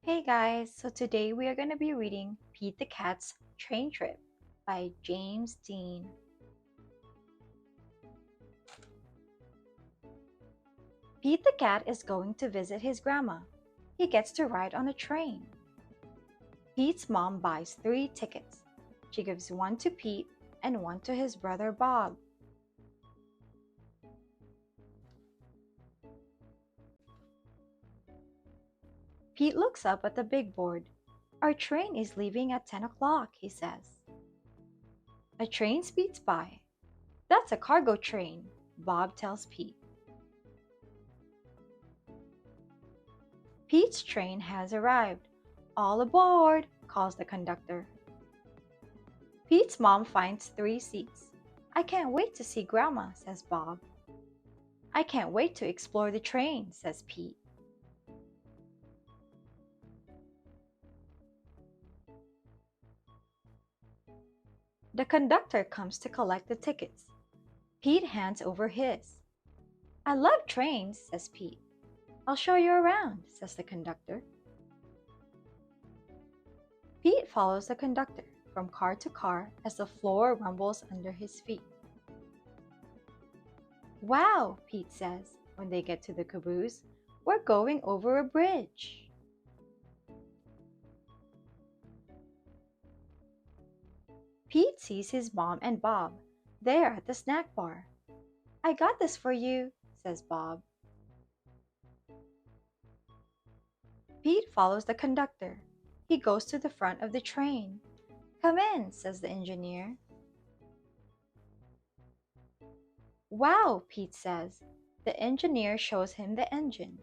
Hey guys, so today we are going to be reading Pete the Cat's Train Trip by James Dean. Pete the Cat is going to visit his grandma. He gets to ride on a train. Pete's mom buys 3 tickets. She gives one to Pete and one to his brother Bob. Pete looks up at the big board. Our train is leaving at 10 o'clock, he says. A train speeds by. That's a cargo train, Bob tells Pete. Pete's train has arrived. All aboard, calls the conductor. Pete's mom finds 3 seats. I can't wait to see Grandma, says Bob. I can't wait to explore the train, says Pete. The conductor comes to collect the tickets. Pete hands over his. I love trains, says Pete. I'll show you around, says the conductor. Pete follows the conductor from car to car as the floor rumbles under his feet. Wow, Pete says when they get to the caboose. We're going over a bridge. Pete sees his mom and Bob. They're at the snack bar. I got this for you, says Bob. Pete follows the conductor. He goes to the front of the train. Come in, says the engineer. Wow, Pete says. The engineer shows him the engine.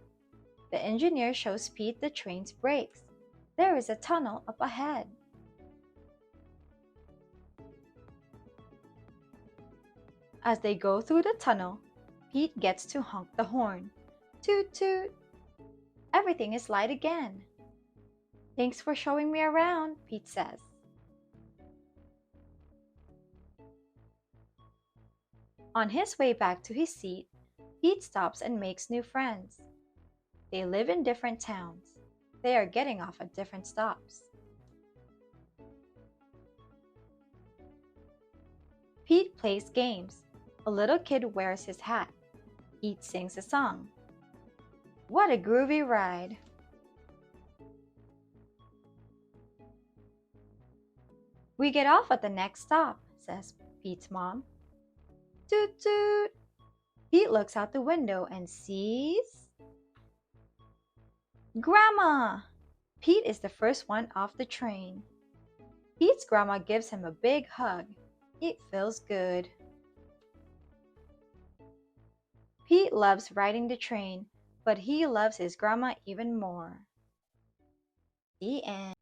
The engineer shows Pete the train's brakes. There is a tunnel up ahead. As they go through the tunnel, Pete gets to honk the horn. Toot toot! Everything is light again. Thanks for showing me around, Pete says. On his way back to his seat, Pete stops and makes new friends. They live in different towns. They are getting off at different stops. Pete plays games. A little kid wears his hat. Pete sings a song. What a groovy ride! We get off at the next stop, says Pete's mom. Toot toot! Pete looks out the window and sees Grandma! Pete is the first one off the train. Pete's grandma gives him a big hug. It feels good. Pete loves riding the train, but he loves his grandma even more. The end.